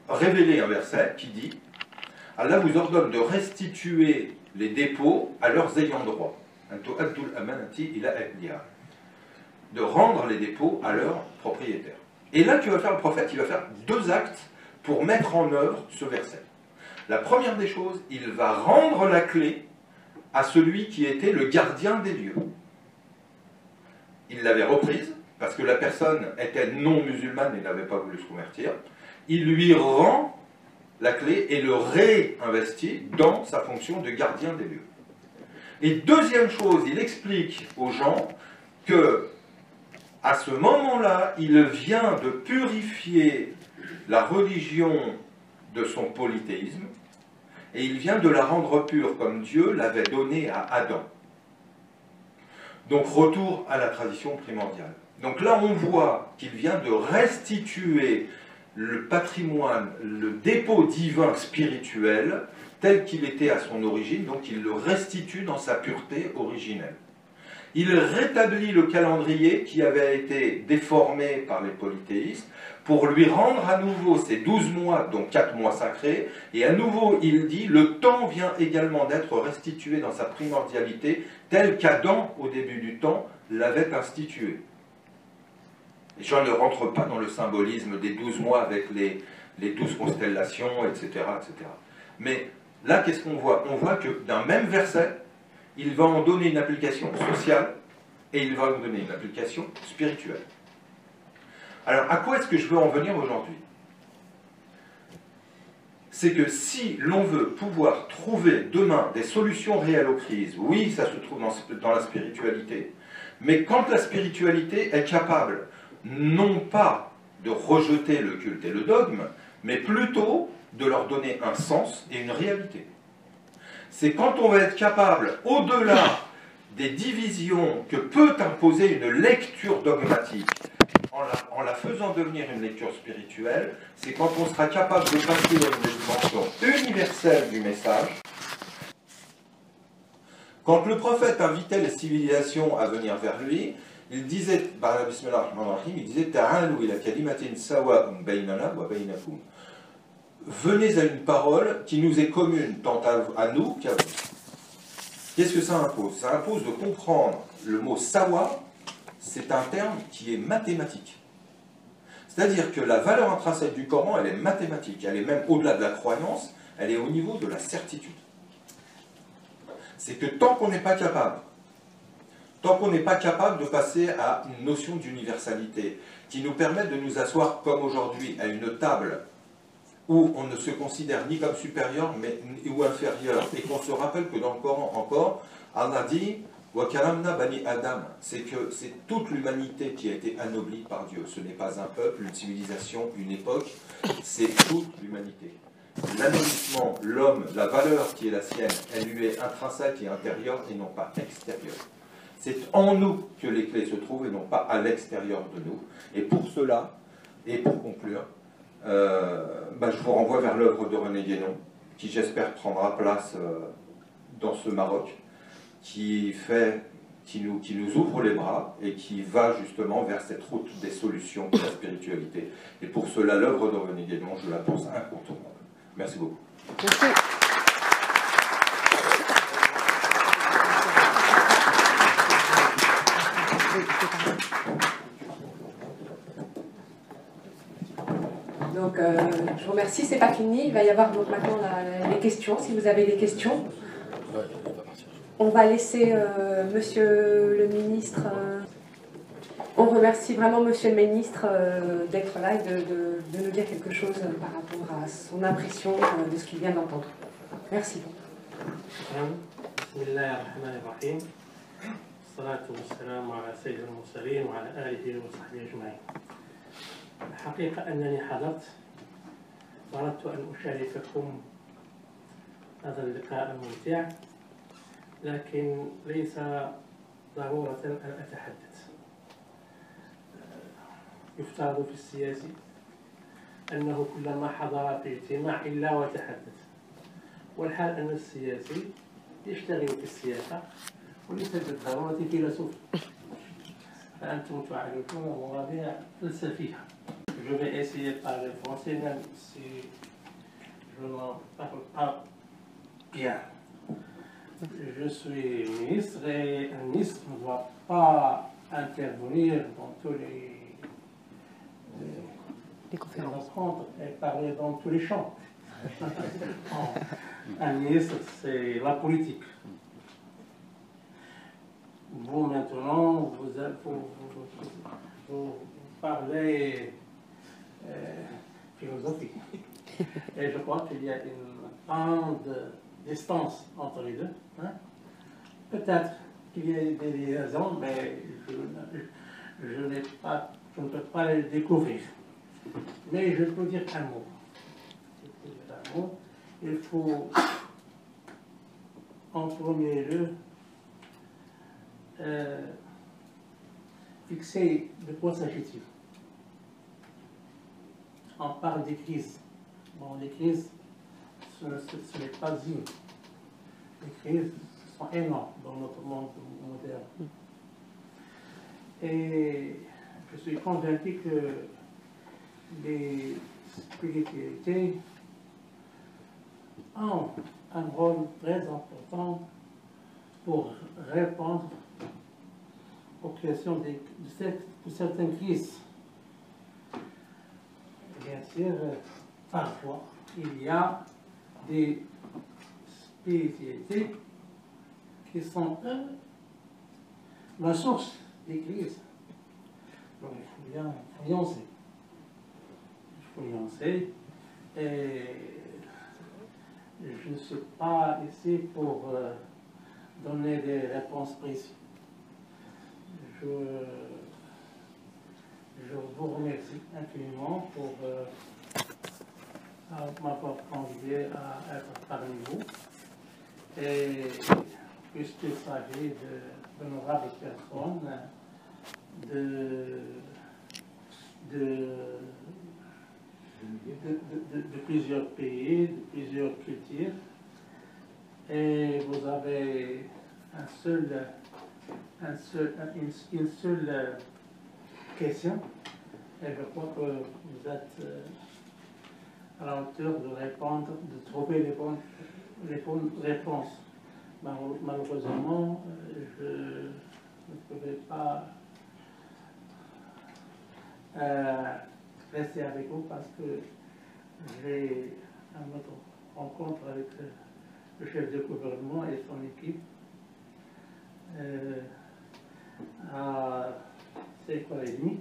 révélé un verset qui dit « Allah vous ordonne de restituer les dépôts à leurs ayants droit. » De rendre les dépôts à leurs propriétaires. Et là, que va faire le prophète? Il va faire 2 actes pour mettre en œuvre ce verset. La première des choses, il va rendre la clé à celui qui était le gardien des lieux. Il l'avait reprise, parce que la personne était non musulmane et n'avait pas voulu se convertir. Il lui rend la clé et le réinvestit dans sa fonction de gardien des lieux. Et deuxième chose, il explique aux gens que à ce moment-là, il vient de purifier la religion de son polythéisme et il vient de la rendre pure comme Dieu l'avait donnée à Adam. Donc retour à la tradition primordiale. Donc là, on voit qu'il vient de restituer le patrimoine, le dépôt divin spirituel tel qu'il était à son origine, donc il le restitue dans sa pureté originelle. Il rétablit le calendrier qui avait été déformé par les polythéistes pour lui rendre à nouveau ces 12 mois, donc 4 mois sacrés, et à nouveau il dit, le temps vient également d'être restitué dans sa primordialité, tel qu'Adam, au début du temps, l'avait institué. Et je ne rentre pas dans le symbolisme des 12 mois avec les 12 constellations, etc., etc. Mais là, qu'est-ce qu'on voit? On voit que d'un même verset, il va en donner une application sociale et il va en donner une application spirituelle. Alors, à quoi est-ce que je veux en venir aujourd'hui? C'est que si l'on veut pouvoir trouver demain des solutions réelles aux crises, oui, ça se trouve dans la spiritualité, mais quand la spiritualité est capable, non pas de rejeter le culte et le dogme, mais plutôt de leur donner un sens et une réalité. C'est quand on va être capable, au-delà des divisions que peut imposer une lecture dogmatique, en la faisant devenir une lecture spirituelle, c'est quand on sera capable de passer dans une dimension universelle du message. Quand le prophète invitait les civilisations à venir vers lui, il disait, il disait, venez à une parole qui nous est commune tant à nous qu'à vous. Qu'est-ce que ça impose? Ça impose de comprendre le mot sawa, c'est un terme qui est mathématique. C'est-à-dire que la valeur intrinsèque du Coran, elle est mathématique, elle est même au-delà de la croyance, elle est au niveau de la certitude. C'est que tant qu'on n'est pas capable de passer à une notion d'universalité, qui nous permette de nous asseoir comme aujourd'hui à une table où on ne se considère ni comme supérieur ou inférieur, et qu'on se rappelle que dans le Coran encore, Allah dit wa karamna bani Adam, c'est que c'est toute l'humanité qui a été anoblie par Dieu. Ce n'est pas un peuple, une civilisation, une époque, c'est toute l'humanité. L'anoblissement, l'homme, la valeur qui est la sienne, elle lui est intrinsèque et intérieure et non pas extérieure. C'est en nous que les clés se trouvent et non pas à l'extérieur de nous. Et pour cela, et pour conclure, je vous renvoie vers l'œuvre de René Guénon, qui j'espère prendra place dans ce Maroc, qui nous ouvre les bras et qui va justement vers cette route des solutions de la spiritualité. Et pour cela, l'œuvre de René Guénon, je la pense incontournable. Merci beaucoup. Merci. Donc, je vous remercie, c'est pas fini. Il va y avoir donc maintenant les questions, si vous avez des questions. On va laisser Monsieur le ministre. On remercie vraiment Monsieur le ministre d'être là et de nous dire quelque chose par rapport à son impression de ce qu'il vient d'entendre. Merci. Bismillahirrahmanirrahim. Salatu wassalamu ala sayyid al-mursalin wa ala alihi wa sahbihi ajma'in. الحقيقة أنني حضرت وأردت أن أشارككم هذا اللقاء الممتع، لكن ليس ضرورة أن أتحدث. يفترض في السياسي أنه كلما حضر في اجتماع إلا وتحدث، والحال أن السياسي يشتغل في السياسة وليس بالضرورة فيلسوف، فأنتم تعرفون مواضيع فلسفية. Je vais essayer de parler français même si je n'en parle pas bien. Je suis ministre et un ministre ne doit pas intervenir dans tous les conférences et parler dans tous les champs. Un ministre, c'est la politique. Vous maintenant, vous parlez philosophie. Et je crois qu'il y a une grande distance entre les deux. Hein? Peut-être qu'il y a des liaisons, mais je ne peux pas les découvrir. Mais je peux dire un mot. Il faut, en premier lieu, fixer de quoi s'agit-il. on parle des crises. Bon, les crises, ce n'est pas une. Les crises sont énormes dans notre monde moderne. Et je suis convaincu que les spiritualités ont un rôle très important pour répondre aux questions de certaines crises. Bien sûr, parfois, il y a des spiritualités qui sont la source des crises. Donc il faut y lancer. Il faut y lancer. Et je ne suis pas ici pour donner des réponses précises. Je vous remercie infiniment pour m'avoir convié à être parmi vous. Et puisqu'il s'agit d'honorables personnes, de plusieurs pays, de plusieurs cultures, et vous avez une seule question, et je crois que vous êtes à la hauteur de répondre, de trouver les bonnes réponses. Malheureusement, je ne pouvais pas rester avec vous parce que j'ai une autre rencontre avec le chef de gouvernement et son équipe à 5h30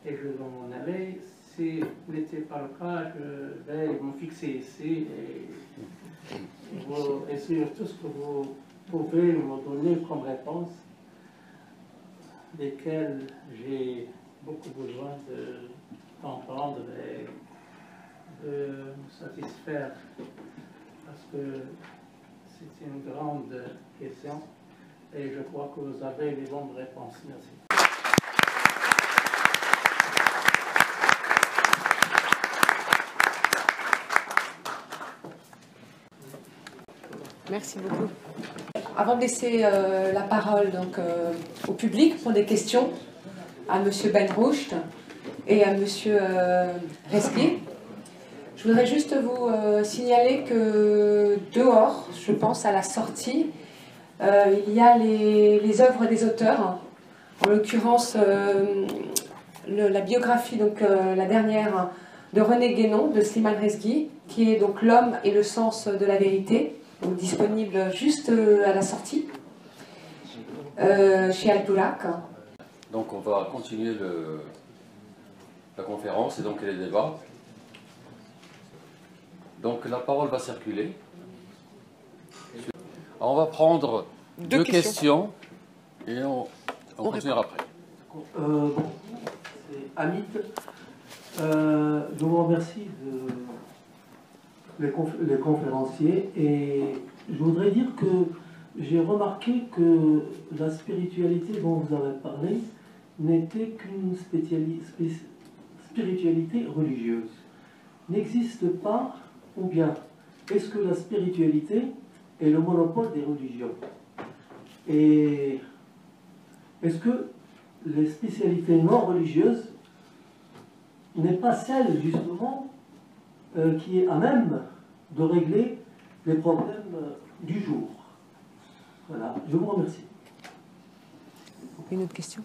et je dois m'en aller. Si ce n'était pas le cas, je vais me fixer ici et surtout ce que vous pouvez me donner comme réponse, desquelles j'ai beaucoup besoin d'entendre et de me satisfaire parce que c'est une grande question et je crois que vous avez les bonnes réponses. Merci. Merci beaucoup. Avant de laisser la parole donc, au public pour des questions à M. Ben Rushd et à M. Rezghi, je voudrais juste vous signaler que dehors, je pense à la sortie, il y a les œuvres des auteurs, en l'occurrence la biographie, donc la dernière de René Guénon, de Slimane Rezghi, qui est donc L'homme et le sens de la vérité, donc disponible juste à la sortie, chez Altoulac. Donc on va continuer la conférence et donc les débats. Donc la parole va circuler. Alors, on va prendre deux questions et on continuera après. C'est Amit. Je vous remercie les conférenciers et je voudrais dire que j'ai remarqué que la spiritualité dont vous avez parlé n'était qu'une spiritualité religieuse. N'existe pas, ou bien est-ce que la spiritualité est le monopole des religions? Et est-ce que les spécialités non religieuses n'est pas celle justement qui est à même de régler les problèmes du jour? Voilà, je vous remercie. Une autre question?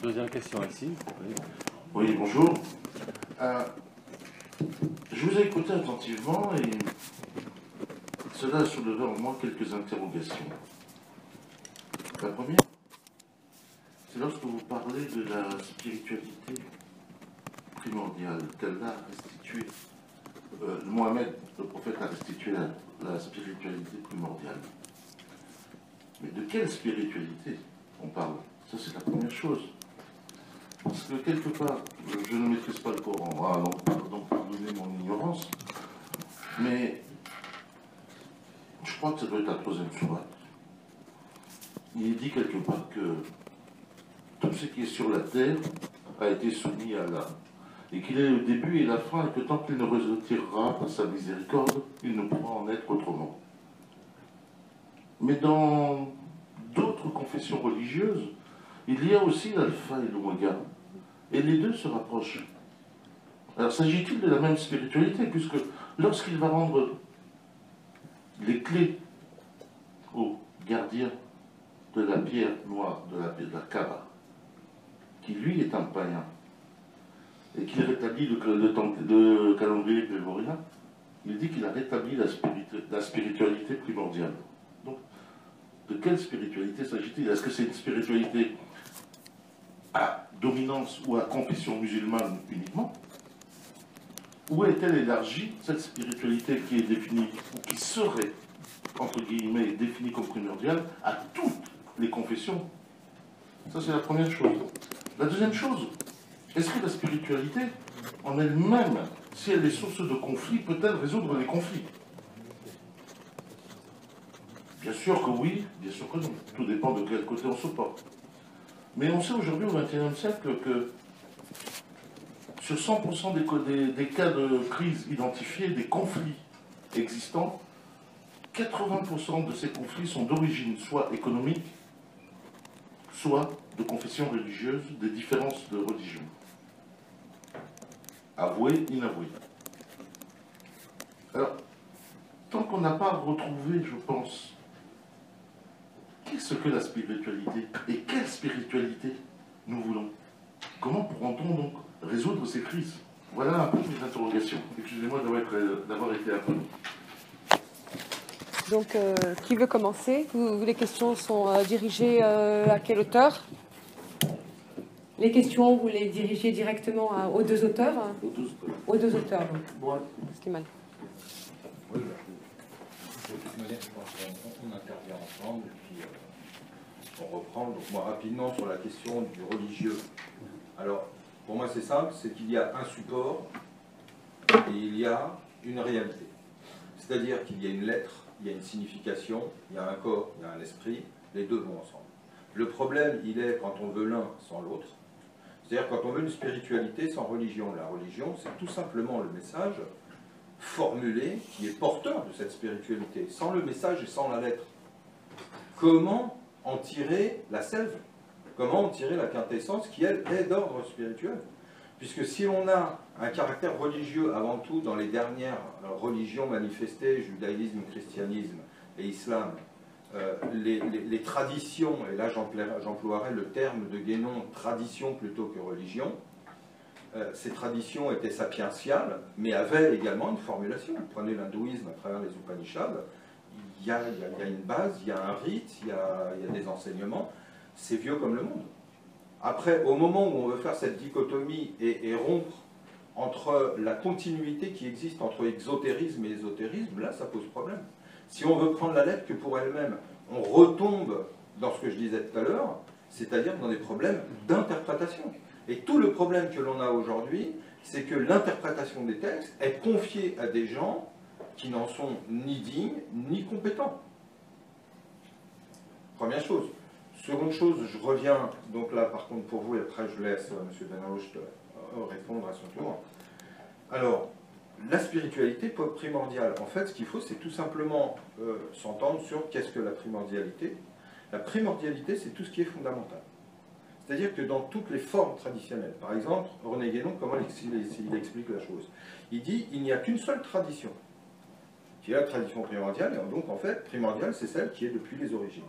Deuxième question ici. Oui, bonjour. Je vous ai écouté attentivement et cela a soulevé en moi quelques interrogations. La première, c'est lorsque vous parlez de la spiritualité primordiale qu'Allah a restituée. Mohamed, le prophète, a restitué la spiritualité primordiale. Mais de quelle spiritualité on parle? Ça, c'est la première chose. Parce que quelque part, je ne maîtrise pas le Coran, donc pardonnez mon ignorance, mais je crois que ça doit être la troisième sourate. Il est dit quelque part que tout ce qui est sur la terre a été soumis à Allah, et qu'il est le début et la fin, et que tant qu'il ne retirera pas sa miséricorde, il ne pourra en être autrement. Mais dans d'autres confessions religieuses, il y a aussi l'alpha et l'oméga, et les deux se rapprochent. Alors s'agit-il de la même spiritualité, puisque lorsqu'il va rendre les clés au gardien de la pierre noire de la Kaaba, qui lui est un païen, et qu'il rétablit le calendrier grégorien, il dit qu'il a rétabli la spiritualité primordiale. Donc, de quelle spiritualité s'agit-il? Est-ce que c'est une spiritualité à dominance ou à confession musulmane uniquement? Ou est-elle élargie, cette spiritualité qui est définie, ou qui serait, entre guillemets, définie comme primordiale, à toutes les confessions? Ça, c'est la première chose. La deuxième chose, est-ce que la spiritualité, en elle-même, si elle est source de conflits, peut-elle résoudre les conflits? Bien sûr que oui, bien sûr que non. Tout dépend de quel côté on se porte. Mais on sait aujourd'hui, au XXIe siècle, que sur 100% des cas de crise identifiés, des conflits existants, 80% de ces conflits sont d'origine soit économique, soit de confession religieuse, des différences de religion. Avouées, inavouées. Alors, tant qu'on n'a pas retrouvé, je pense, qu'est-ce que la spiritualité et quelle spiritualité nous voulons? Comment pourrons-on donc résoudre ces crises? Voilà un peu mes interrogations. Excusez-moi d'avoir été un peu long. Donc, qui veut commencer? Les questions sont dirigées à quel auteur? Les questions, vous les dirigez directement aux deux auteurs? Aux deux auteurs. Moi, Slimane. Oui, de toute manière, je pense qu'on intervient ensemble et puis on reprend. Donc moi, rapidement, sur la question du religieux. Alors, pour moi, c'est simple, c'est qu'il y a un support et il y a une réalité. C'est-à-dire qu'il y a une lettre, il y a une signification, il y a un corps, il y a un esprit, les deux vont ensemble. Le problème, il est quand on veut l'un sans l'autre. C'est-à-dire quand on veut une spiritualité sans religion. La religion, c'est tout simplement le message formulé qui est porteur de cette spiritualité, sans le message et sans la lettre. Comment en tirer la sève? Comment en tirer la quintessence qui, elle, est d'ordre spirituel? Puisque si on a un caractère religieux avant tout dans les dernières religions manifestées, judaïsme, christianisme et islam, les traditions, et là j'emploierais le terme de Guénon, tradition plutôt que religion, ces traditions étaient sapientiales, mais avaient également une formulation. Prenez l'hindouisme à travers les Upanishads, il y a une base, il y a un rite, il y a des enseignements, c'est vieux comme le monde. Après, au moment où on veut faire cette dichotomie et rompre entre la continuité qui existe entre exotérisme et ésotérisme, là ça pose problème. Si on veut prendre la lettre que pour elle-même, on retombe dans ce que je disais tout à l'heure, c'est-à-dire dans des problèmes d'interprétation. Et tout le problème que l'on a aujourd'hui, c'est que l'interprétation des textes est confiée à des gens qui n'en sont ni dignes ni compétents. Première chose. Seconde chose, je reviens, donc là par contre pour vous, et après je laisse M. Benarrouche répondre à son tour. Alors, la spiritualité primordiale, en fait ce qu'il faut c'est tout simplement s'entendre sur qu'est-ce que la primordialité. La primordialité c'est tout ce qui est fondamental. C'est-à-dire que dans toutes les formes traditionnelles, par exemple, René Guénon, comment il explique la chose? Il dit il n'y a qu'une seule tradition, qui est la tradition primordiale, et donc en fait, primordiale c'est celle qui est depuis les origines.